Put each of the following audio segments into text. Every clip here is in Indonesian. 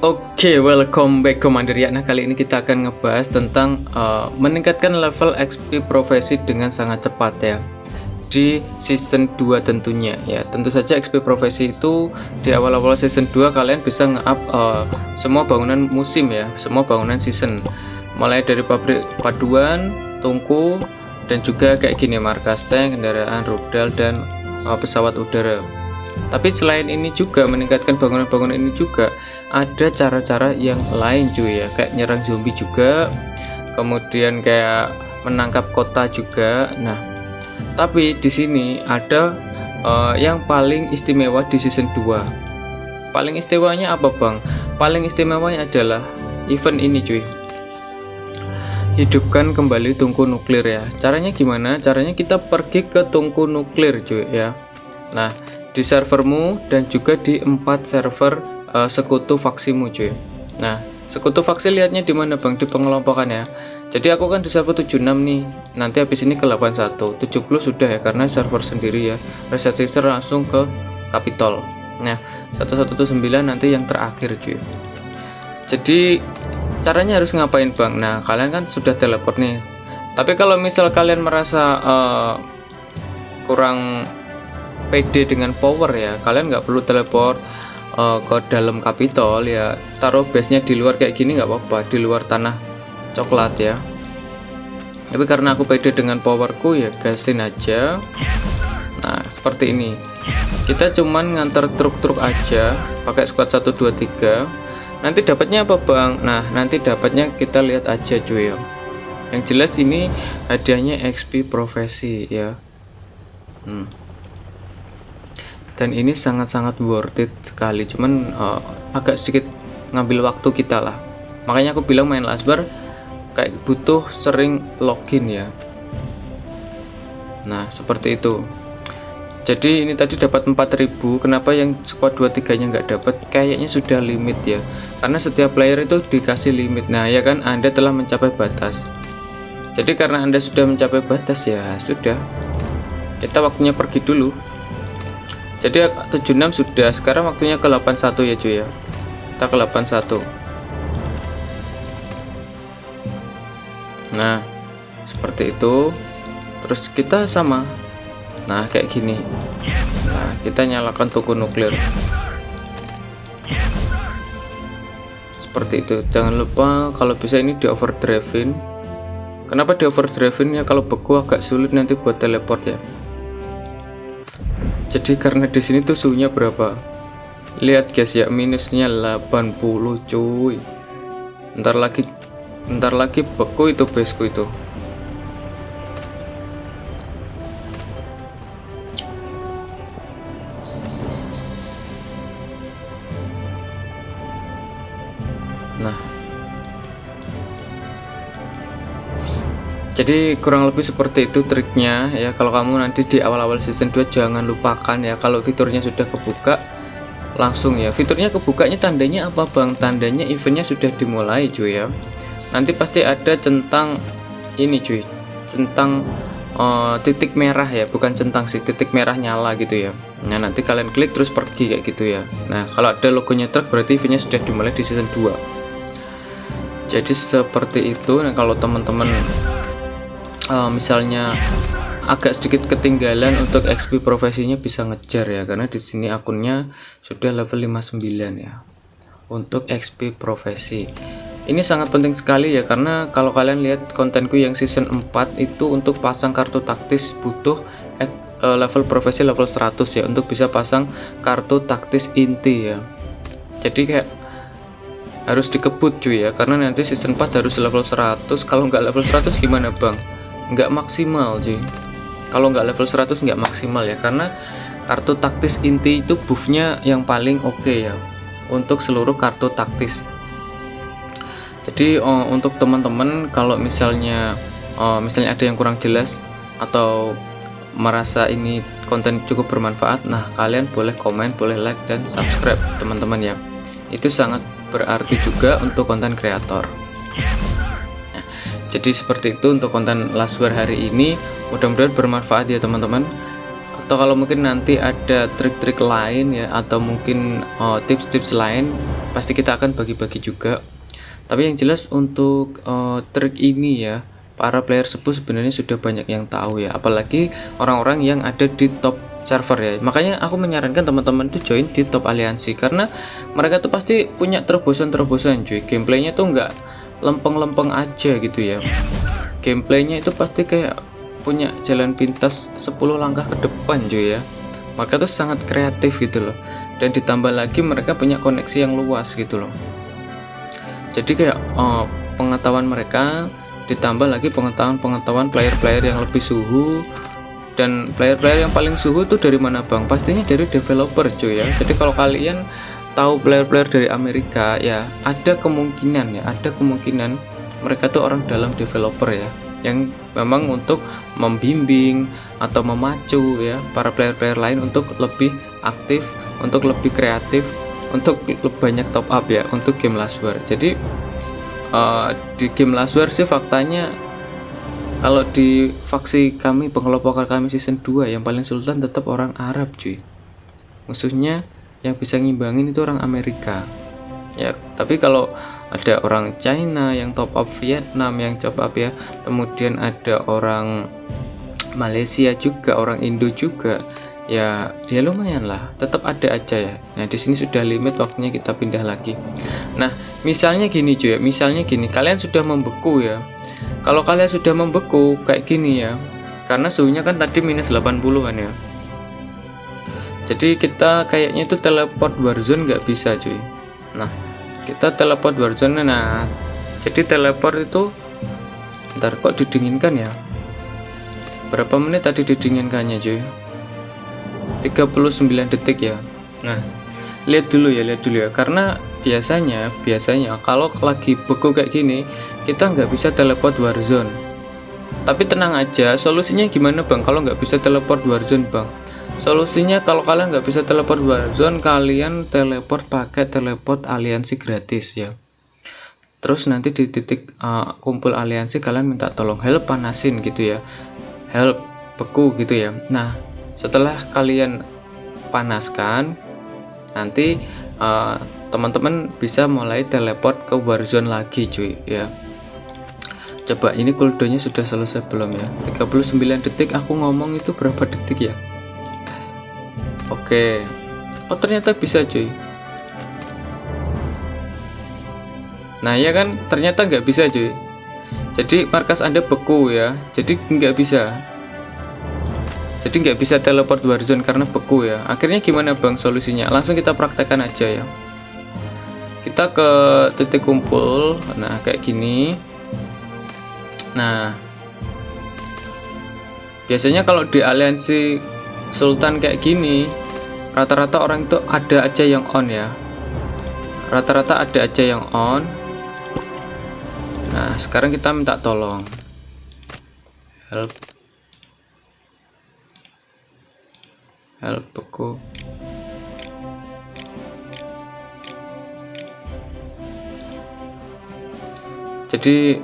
Oke, welcome back Commander ya. Nah, kali ini kita akan ngebahas tentang meningkatkan level XP profesi dengan sangat cepat ya. Di season 2 tentunya ya. Tentu saja XP profesi itu di awal-awal season 2 kalian bisa nge-up semua bangunan musim ya, semua bangunan season. Mulai dari pabrik paduan, tungku, dan juga kayak gini markas tank, kendaraan, rudal, dan pesawat udara. Tapi selain ini juga meningkatkan bangunan-bangunan ini juga ada cara-cara yang lain cuy ya, kayak nyerang zombie juga, kemudian kayak menangkap kota juga. Nah, tapi di sini ada yang paling istimewa di season 2. Paling istimewanya apa, Bang? Paling istimewanya adalah event ini cuy. Hidupkan kembali tungku nuklir ya. Caranya gimana? Caranya kita pergi ke tungku nuklir cuy ya. Nah, di servermu dan juga di 4 server sekutu faksimu cuy. Nah, sekutu faksi lihatnya di mana Bang? Di pengelompokan ya. Jadi aku kan di server 76 nih. Nanti habis ini ke 81. 70 sudah ya karena server sendiri ya. Reset sister langsung ke Capitol. Nah, 1119 nanti yang terakhir cuy. Jadi caranya harus ngapain Bang? Nah, kalian kan sudah teleport nih. Tapi kalau misal kalian merasa kurang pede dengan power ya, kalian nggak perlu teleport ke dalam Capitol ya, taruh base-nya di luar kayak gini nggak apa-apa, di luar tanah coklat ya. Tapi karena aku pede dengan powerku ya gasin aja. Nah, seperti ini. Kita cuman ngantar truk-truk aja pakai squad 1 2 3. Nanti dapatnya apa Bang? Nah, nanti dapatnya kita lihat aja cuy ya. Yang jelas ini hadiahnya XP profesi ya. Dan ini sangat-sangat worth it sekali, cuman agak sedikit ngambil waktu kita lah. Makanya aku bilang main Lasbar kayak butuh sering login ya. Nah, seperti itu. Jadi ini tadi dapat 4000. Kenapa yang squad 23 nya nggak dapat? Kayaknya sudah limit ya, karena setiap player itu dikasih limit. Nah ya kan, Anda telah mencapai batas. Jadi karena Anda sudah mencapai batas ya sudah, kita waktunya pergi dulu. Jadi 76 sudah, sekarang waktunya ke 81 ya cuy ya. Kita ke 81. Nah, seperti itu. Terus kita sama. Nah, kayak gini. Nah, kita nyalakan tungku nuklir. Seperti itu. Jangan lupa kalau bisa ini di overdrive-in. Kenapa di overdrive-in ya? Kalau beku agak sulit nanti buat teleport ya. Jadi karena di sini tuh suhunya berapa? Lihat guys ya, minusnya 80 cuy. Ntar lagi beku itu baseku itu. Nah, jadi kurang lebih seperti itu triknya ya. Kalau kamu nanti di awal-awal season 2 jangan lupakan ya, kalau fiturnya sudah kebuka langsung ya. Fiturnya kebukanya tandanya apa Bang? Tandanya eventnya sudah dimulai cuy ya. Nanti pasti ada centang ini cuy, centang titik merah ya, bukan centang sih, titik merah nyala gitu ya. Nah nanti kalian klik terus pergi kayak gitu ya. Nah kalau ada logonya truk berarti eventnya sudah dimulai di season 2. Jadi seperti itu. Nah kalau teman-teman misalnya agak sedikit ketinggalan untuk XP profesinya bisa ngejar ya, karena di sini akunnya sudah level 59 ya untuk XP profesi. Ini sangat penting sekali ya, karena kalau kalian lihat kontenku yang season 4 itu untuk pasang kartu taktis butuh level profesi level 100 ya untuk bisa pasang kartu taktis inti ya. Jadi kayak harus dikebut cuy ya, karena nanti season 4 harus level 100. Kalau nggak level 100 gimana Bang? Nggak maksimal cuy. Kalau nggak level 100 nggak maksimal ya, karena kartu taktis inti itu buffnya yang paling oke ya untuk seluruh kartu taktis. Jadi untuk teman-teman kalau misalnya ada yang kurang jelas atau merasa ini konten cukup bermanfaat, nah kalian boleh komen, boleh like dan subscribe teman-teman ya. Itu sangat berarti juga untuk konten kreator. Nah, jadi seperti itu untuk konten Lasbar hari ini. Mudah-mudahan bermanfaat ya teman-teman. atau kalau mungkin nanti ada trik-trik lain ya, atau mungkin tips-tips lain, pasti kita akan bagi-bagi juga. Tapi yang jelas untuk trik ini ya, para player sepuh sebenarnya sudah banyak yang tahu ya, apalagi orang-orang yang ada di top server ya. Makanya aku menyarankan teman-teman tuh join di top aliansi, karena mereka tuh pasti punya terobosan-terobosan cuy. Gameplaynya tuh nggak lempeng-lempeng aja gitu ya. Gameplaynya itu pasti kayak punya jalan pintas 10 langkah ke depan cuy ya. Mereka tuh sangat kreatif gitu loh, dan ditambah lagi mereka punya koneksi yang luas gitu loh. Jadi kayak pengetahuan mereka ditambah lagi pengetahuan player-player yang lebih suhu. Dan player-player yang paling suhu tuh dari mana bang? Pastinya dari developer cuy ya. Jadi kalau kalian tahu player-player dari Amerika ya, ada kemungkinan mereka tuh orang dalam developer ya, yang memang untuk membimbing atau memacu ya para player-player lain untuk lebih aktif, untuk lebih kreatif, untuk banyak top up ya untuk game Last War. Jadi di game Last War sih faktanya, kalau di faksi kami, pengelompokan kami season 2, yang paling sultan tetap orang Arab cuy. Musuhnya yang bisa ngimbangin itu orang Amerika ya. Tapi kalau ada orang China yang top up, Vietnam yang top up ya, kemudian ada orang Malaysia juga, orang Indo juga ya, ya lumayan lah, tetap ada aja ya. Nah di sini sudah limit waktunya, kita pindah lagi. Nah misalnya gini cuy ya, misalnya gini, kalian sudah membeku ya. Kalau kalian sudah membeku kayak gini ya, karena suhunya kan tadi minus 80 kan ya, jadi kita kayaknya itu teleport warzone nggak bisa cuy. Nah kita teleport warzone, nah jadi teleport itu ntar kok didinginkan ya, berapa menit tadi didinginkannya cuy? 39 detik ya. Nah lihat dulu ya, karena biasanya kalau lagi beku kayak gini kita nggak bisa teleport warzone. Tapi tenang aja, solusinya gimana bang kalau nggak bisa teleport warzone bang? Solusinya kalau kalian nggak bisa teleport warzone, kalian teleport pakai teleport aliansi gratis ya. Terus nanti di titik kumpul aliansi kalian minta tolong help panasin gitu ya, help beku gitu ya. Nah setelah kalian panaskan, nanti teman-teman bisa mulai teleport ke warzone lagi cuy ya. Coba ini cooldownnya sudah selesai belum ya? 39 detik, aku ngomong itu berapa detik ya? Oke. Oh ternyata bisa cuy. Nah ya kan, ternyata nggak bisa cuy. Jadi markas anda beku ya, jadi nggak bisa. Jadi nggak bisa teleport warzone karena beku ya. Akhirnya gimana bang solusinya? Langsung kita praktekkan aja ya. Kita ke titik kumpul, nah kayak gini. Nah biasanya kalau di aliansi Sultan kayak gini, rata-rata orang itu ada aja yang on ya, rata-rata ada aja yang on. Nah sekarang kita minta tolong help beku. Jadi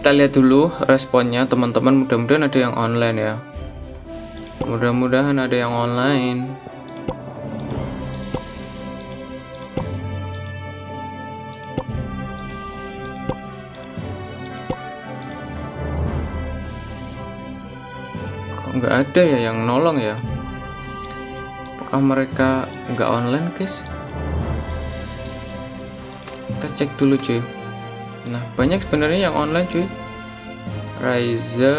kita lihat dulu responnya teman-teman, mudah-mudahan ada yang online ya, mudah-mudahan ada yang online. Kok nggak ada ya yang nolong ya? Apakah mereka nggak online guys? Kita cek dulu cuy. Nah banyak sebenarnya yang online cuy. Raiza,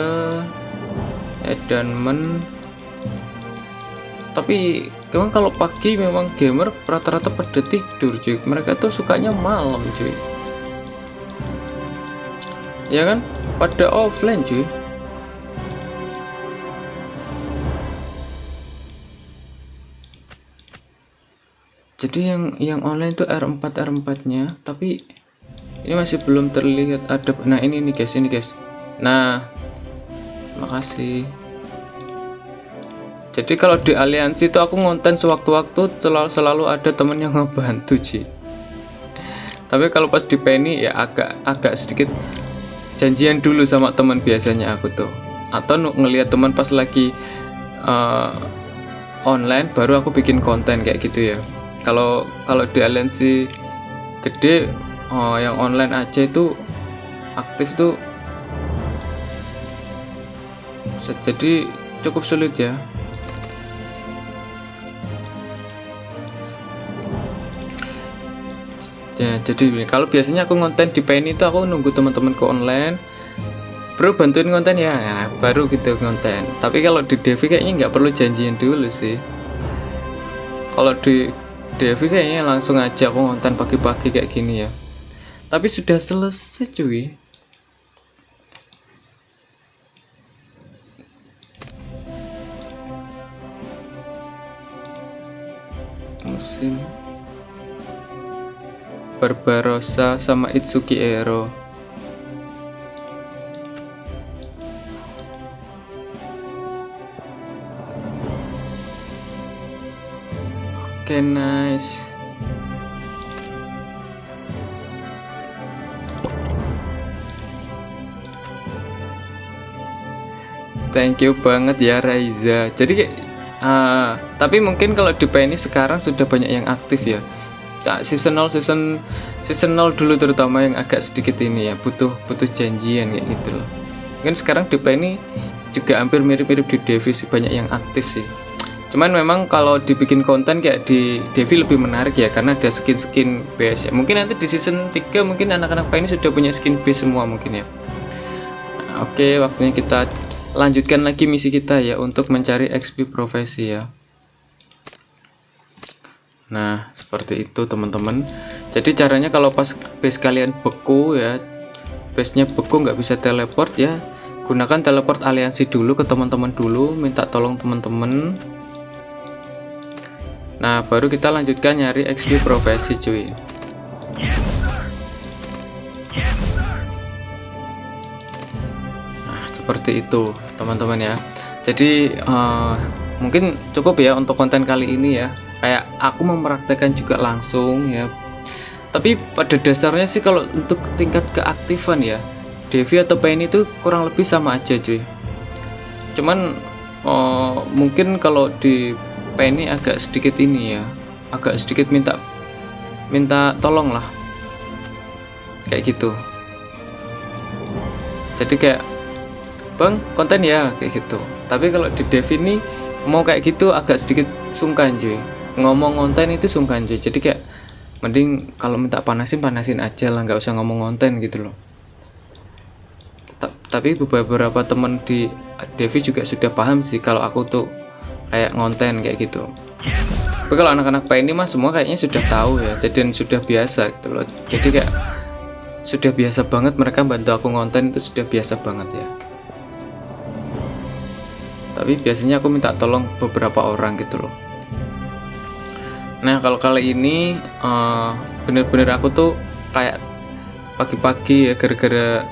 Edanman. Tapi memang kalau pagi memang gamer rata-rata pada tidur cuy. Mereka tuh sukanya malam cuy, ya kan, pada offline cuy. Jadi yang online tuh R4 nya, tapi ini masih belum terlihat ada. Nah ini guys, ini guys. Nah makasih. Jadi kalau di aliansi itu aku ngonten sewaktu-waktu, selalu ada temen yang ngebantu sih. Tapi kalau pas di Penny ya agak sedikit janjian dulu sama teman biasanya aku tuh, atau ngelihat teman pas lagi uh, online baru aku bikin konten kayak gitu ya. Kalau kalau di aliansi gede yang online aja itu aktif tuh jadi cukup sulit ya. Ya, jadi kalau biasanya aku ngonten di Penny itu aku nunggu teman-temanku online, bro bantuin konten ya, baru gitu konten. Tapi kalau di Devi kayaknya nggak perlu janjian dulu sih. Kalau di Devi kayaknya langsung aja aku konten pagi-pagi kayak gini ya. Tapi sudah selesai cuy. Musim Barbarossa sama Itsuki Ero. Oke, nice. Thank you banget ya Raiza. Jadi tapi mungkin kalau di PNI sekarang sudah banyak yang aktif ya. Seasonal dulu terutama yang agak sedikit ini ya, butuh janjian kayak gitu loh. Mungkin sekarang di PNI juga hampir mirip-mirip di Devi sih, banyak yang aktif sih. Cuman memang kalau dibikin konten kayak di Devi lebih menarik ya, karena ada skin base ya. Mungkin nanti di season 3 mungkin anak-anak PNI sudah punya skin base semua mungkin ya. Nah, oke, waktunya kita lanjutkan lagi misi kita ya, untuk mencari XP profesi ya. Nah, seperti itu teman-teman. Jadi caranya kalau pas base kalian beku ya, base-nya beku nggak bisa teleport ya, gunakan teleport aliansi dulu ke teman-teman dulu, minta tolong teman-teman. Nah, baru kita lanjutkan nyari XP profesi cuy. Nah, seperti itu teman-teman ya. Jadi mungkin cukup ya untuk konten kali ini ya. Kayak aku mempraktekkan juga langsung ya. Tapi pada dasarnya sih kalau untuk tingkat keaktifan ya, Devi atau Penny itu kurang lebih sama aja cuy. Cuman mungkin kalau di Penny agak sedikit ini ya, agak sedikit minta tolong lah, kayak gitu. Jadi kayak bang konten ya kayak gitu. Tapi kalau di Devi ini mau kayak gitu agak sedikit sungkan cuy. Ngomong konten itu sungkan cuy. Jadi kayak mending kalau minta panasin aja lah, nggak usah ngomong konten gitu loh. Tapi beberapa temen di Devi juga sudah paham sih kalau aku tuh kayak ngonten kayak gitu. Tapi kalau anak-anak ini mah semua kayaknya sudah tahu ya, jadi sudah biasa gitu loh. Jadi kayak sudah biasa banget mereka bantu aku ngonten, itu sudah biasa banget ya. Tapi biasanya aku minta tolong beberapa orang gitu loh. Nah, kalau kali ini bener-bener aku tuh kayak pagi-pagi ya, gara-gara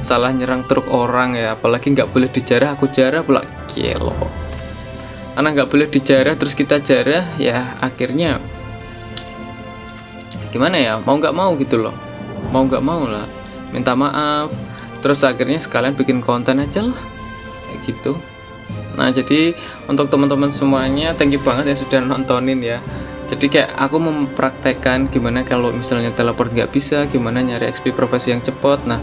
salah nyerang truk orang ya, apalagi nggak boleh dijarah, aku jarah pula kilo. Karena nggak boleh dijarah terus kita jarah ya, akhirnya gimana ya, mau nggak mau gitu loh, mau nggak mau lah minta maaf, terus akhirnya sekalian bikin konten aja lah kayak gitu. Nah, jadi untuk teman-teman semuanya thank you banget yang sudah nontonin ya. Jadi kayak aku mempraktekkan gimana kalau misalnya teleport nggak bisa, gimana nyari XP profesi yang cepat. Nah,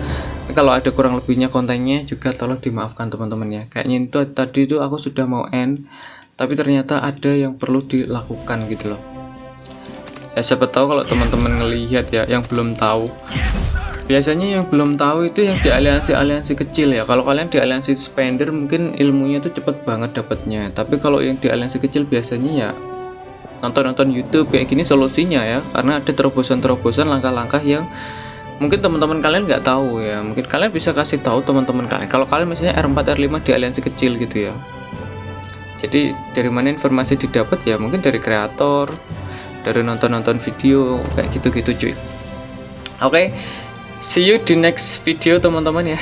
kalau ada kurang lebihnya kontennya juga tolong dimaafkan teman-teman ya. Kayaknya itu tadi itu aku sudah mau end, tapi ternyata ada yang perlu dilakukan gitu loh. Ya siapa tahu kalau teman-teman ngelihat ya yang belum tahu. Biasanya yang belum tahu itu yang di aliansi kecil ya. Kalau kalian di aliansi spender mungkin ilmunya tuh cepet banget dapatnya. Tapi kalau yang di aliansi kecil biasanya ya nonton YouTube kayak gini solusinya ya. Karena ada terobosan-terobosan langkah-langkah yang mungkin teman-teman kalian nggak tahu ya. Mungkin kalian bisa kasih tahu teman-teman kalian. Kalau kalian misalnya R4 R5 di aliansi kecil gitu ya. Jadi dari mana informasi didapat ya? Mungkin dari kreator, dari nonton video kayak gitu-gitu cuy. Oke. See you di next video teman-teman ya.